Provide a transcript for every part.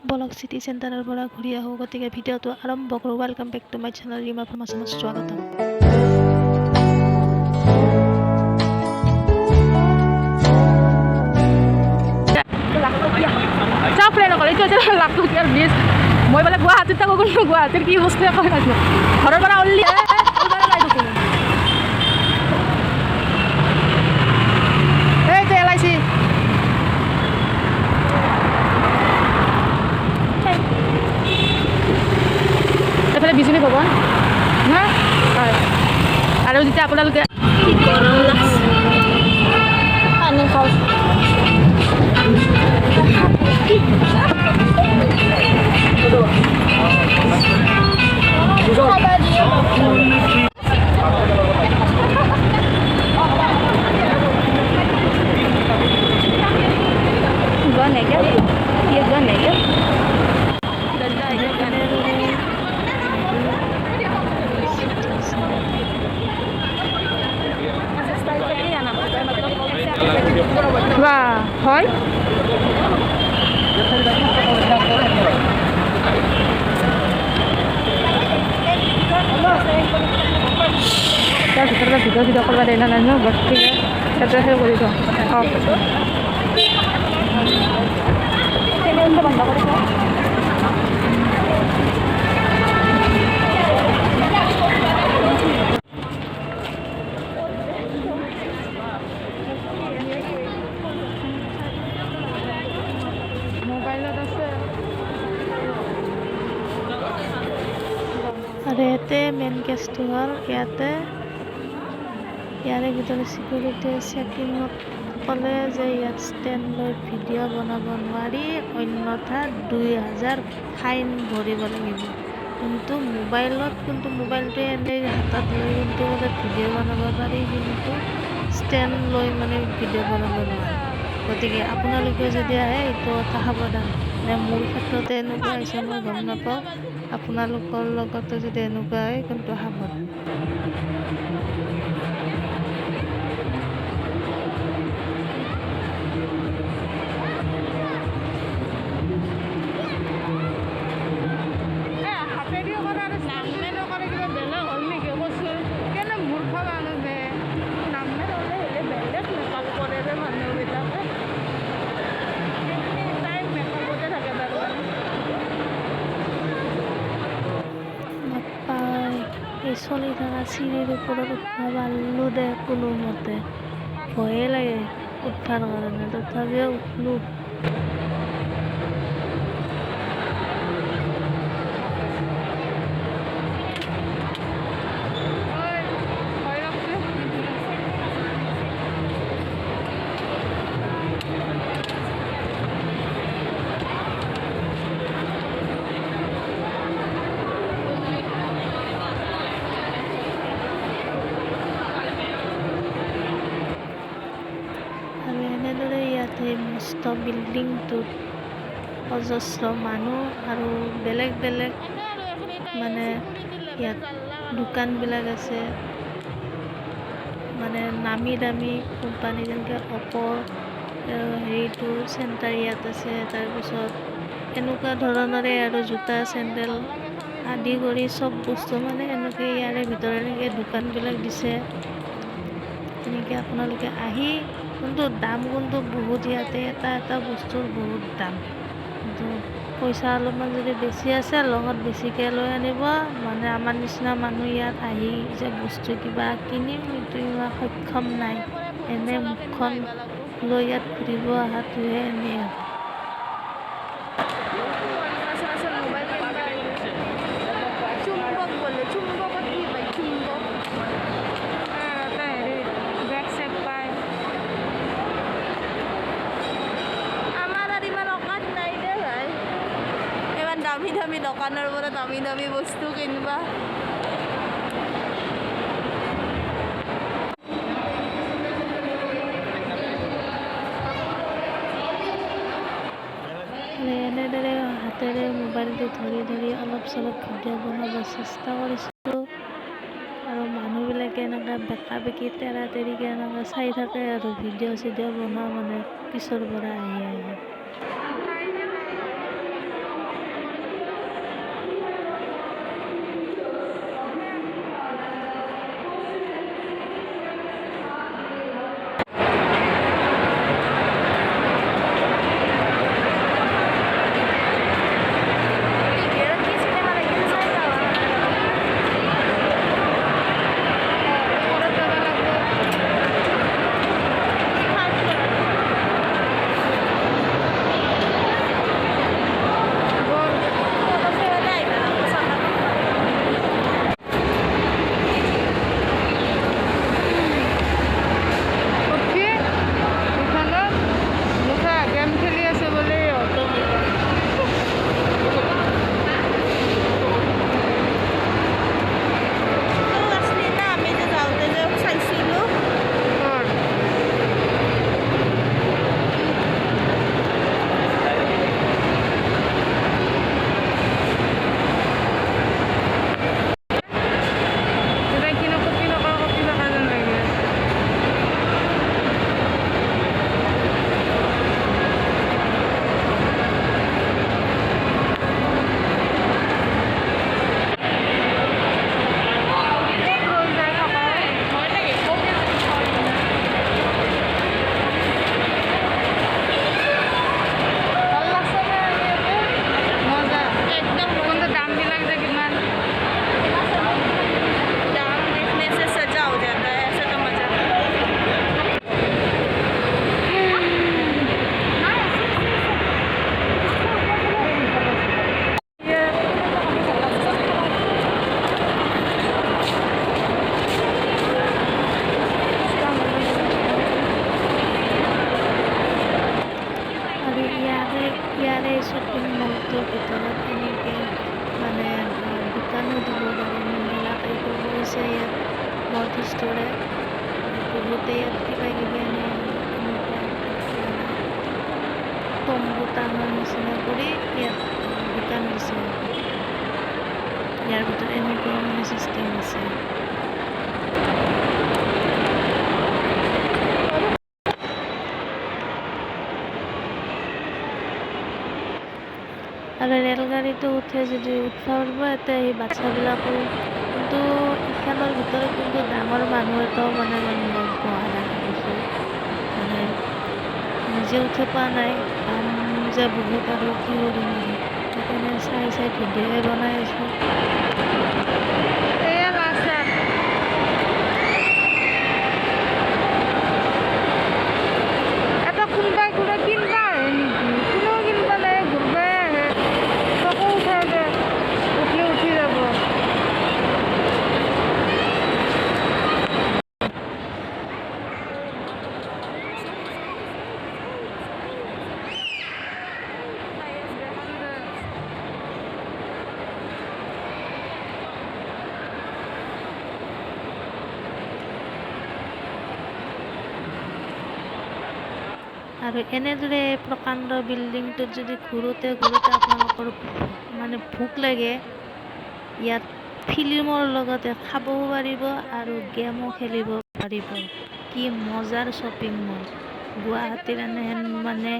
বলক চিটি চেণ্টাৰৰ পৰা ঘূৰি আহোঁ। গতিকে ভিডিঅ'টো আৰম্ভ কৰোঁ। Welcome back to my channel Rima ফাৰ্মাচীত স্বাগতম। মই বোলে গুৱাহাটীত থাকোঁ, কিন্তু গুৱাহাটীৰ কি বস্তু একো নাজানো। ঘৰৰ পৰা ওলাই এইটো LIC এইফালে বিজুলী ভৱন হা হয়। আৰু যেতিয়া আপোনালোকে পানী খাওঁ হয় তাৰ ভিতৰত ভিডিঅ' কৰিব দিয়ে নাই ন গতিকে সেইটোৱে কৰি দিওঁ। বন্ধ কৰি আৰু ইয়াতে মেইন কেছটো হ'ল ইয়াৰে ভিতৰত চিকিউৰিটি চেকিঙত ক'লে যে ইয়াত ষ্টেণ্ড লৈ ভিডিঅ' বনাব নোৱাৰি, অন্যথা 2000 ফাইন ভৰিব লাগিব। কিন্তু মোবাইলটোৱে এনেই হাতত লৈ কিন্তু ভিডিঅ' বনাব পাৰি, কিন্তু ষ্টেণ্ড লৈ ভিডিঅ' বনাব নোৱাৰে। গতিকে আপোনালোকে যদি আহে এইটো কথা সাৱধান। মোৰ ক্ষেত্ৰতে এনেকুৱা হৈছে মই গম নাপাওঁ, আপোনালোকৰ লগতে যদি এনেকুৱা হয় কিন্তু সাৱধান। এই চলি থকা চিৰিৰ ওপৰত উঠবা পাৰলো দে কোনোমতে, ভয়ে লাগে উঠবাৰ কাৰণে, তথাপিও উঠলো। এই মস্ত বিল্ডিংটোত অজস্ৰ মানুহ আৰু বেলেগ বেলেগ ইয়াত দোকানবিলাক আছে, নামী দামী কোম্পানী যেনেকৈ অপ'ৰ হেৰিটো চেণ্টাৰ ইয়াত আছে। তাৰপিছত এনেকুৱা ধৰণৰে আৰু জোতা চেণ্ডেল আদি কৰি চব বস্তু এনেকৈ ইয়াৰে ভিতৰত এনেকৈ দোকানবিলাক দিছে। এনেকৈ আপোনালোকে আহি কিন্তু দাম কিন্তু বহুত, ইয়াতে এটা বস্তুৰ বহুত দাম, কিন্তু পইচা অলপমান যদি বেছি আছে লগত বেছিকৈ লৈ আনিব। আমাৰ নিচিনা মানুহ ইয়াত আহি যে বস্তু কিবা কিনিম সেইটো ইমান সক্ষম নাই, এনে মুখখন লৈ ইয়াত ঘূৰিব অহাটোহে এনেই। দামী দামী দোকানৰ পৰা দামী দামী বস্তু কিনবা। এনেদৰে হাতেৰে মোবাইলটো ধৰি ধৰি অলপ চলপ ভিডিঅ' বনাব চেষ্টা কৰিছোঁ, আৰু মানুহবিলাকে এনেকৈ বেকা বেকি তেৰা তেৰিকৈ এনেকৈ চাই থাকে আৰু ভিডিঅ' চিডিঅ' বনোৱা পিছৰ পৰা আহি আহি। আৰু এনেদৰে হাতেৰে মোবাইলটো ধৰি ধৰি অলপ চলপ ভিডিঅ' বনাব চেষ্টা কৰিছোঁ, আৰু মানুহবিলাকে এনেকৈ বেকা বেকি তেৰা তেৰিকৈ এনেকৈ চাই থাকে আৰু ভিডিঅ' চিডিঅ' বনোৱা পিছৰ পৰা আহি আহি। গেটটোৰ ভিতৰত এনেকৈ মানে দোকানো দিব পাৰি, মেলা টাইপৰ কৰিছে ইয়াত নৰ্থ ইষ্টৰে বহুতে ইয়াত কিবা কিবি এনেকুৱা তম্বু টানাৰ নিচিনা কৰি ইয়াত দোকান দিছে। ইয়াৰ ভিতৰত এনেকুৱা মানে চিষ্টেম আছে। আৰু ৰেলগাড়ীটো উঠে যদি উঠিব পাৰিব এতিয়া সেই বাচ্ছাবিলাকো, কিন্তু এইখনৰ ভিতৰত কিন্তু ডাঙৰ মানুহ এটাও মানে বহা দেখা পাইছোঁ, মানে নিজে উঠি পোৱা নাই, যে বহুত আৰু কি কৰিম সেইকাৰণে চাই ভিডিঅ'হে বনাই আছোঁ। আৰু এনেদৰে প্ৰকাণ্ড বিল্ডিংটোত যদি ঘূৰোতে আপোনালোকৰ মানে ভোক লাগে, ইয়াত ফিল্মৰ লগতে খাবও পাৰিব আৰু গেমো খেলিব পাৰিব। কি মজাৰ শ্বপিং মল! গুৱাহাটীৰ এনেহেন মানে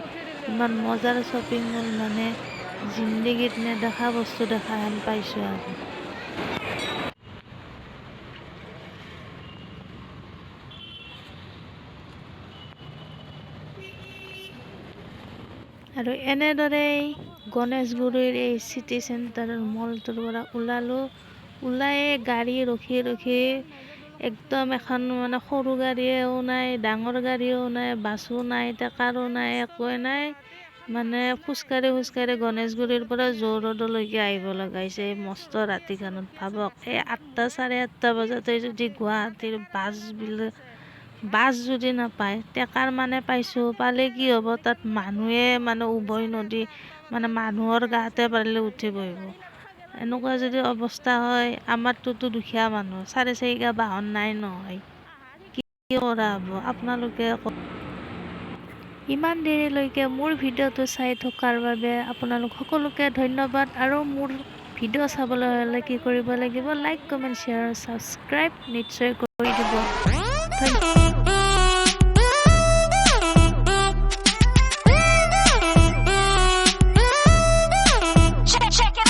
ইমান মজাৰ শ্বপিং মল মানে জিন্দগীত নেদেখা বস্তু দেখা হেন পাইছোঁ আৰু এনেদৰেই গণেশগুৰিৰ এই চিটি চেণ্টাৰৰ মলটোৰ পৰা ওলাই গাড়ী ৰখি একদম এখন মানে সৰু গাড়ীও নাই, ডাঙৰ গাড়ীও নাই, বাছো নাই, টেকাৰো নাই, একোৱে নাই, মানে খোজকাঢ়ি গণেশগুৰিৰ পৰা জৌ ৰোডলৈকে আহিব লগা হৈছে এই মস্ত ৰাতিখনত। ভাবক এই 8টা 8:30 বজাতে যদি গুৱাহাটীৰ বাছ যদি নাপায়, টেকাৰ মানে পালে কি হ'ব, তাত মানুহে মানে উভয় নদী মানে মানুহৰ গাতে পাৰিলে উঠি বহিব। এনেকুৱা যদি অৱস্থা হয়, আমাৰটোতো দুখীয়া মানুহ, 4-4 বাহন নাই নহয়, কি কৰা হ'ব আপোনালোকে? ইমান দেৰিলৈকে মোৰ ভিডিঅ'টো চাই থকাৰ বাবে আপোনালোক সকলোকে ধন্যবাদ। আৰু মোৰ ভিডিঅ' চাবলৈ হ'লে কি কৰিব লাগিব? লাইক, কমেণ্ট, শ্বেয়াৰ, ছাবস্ক্ৰাইব নিশ্চয় কৰি দিব।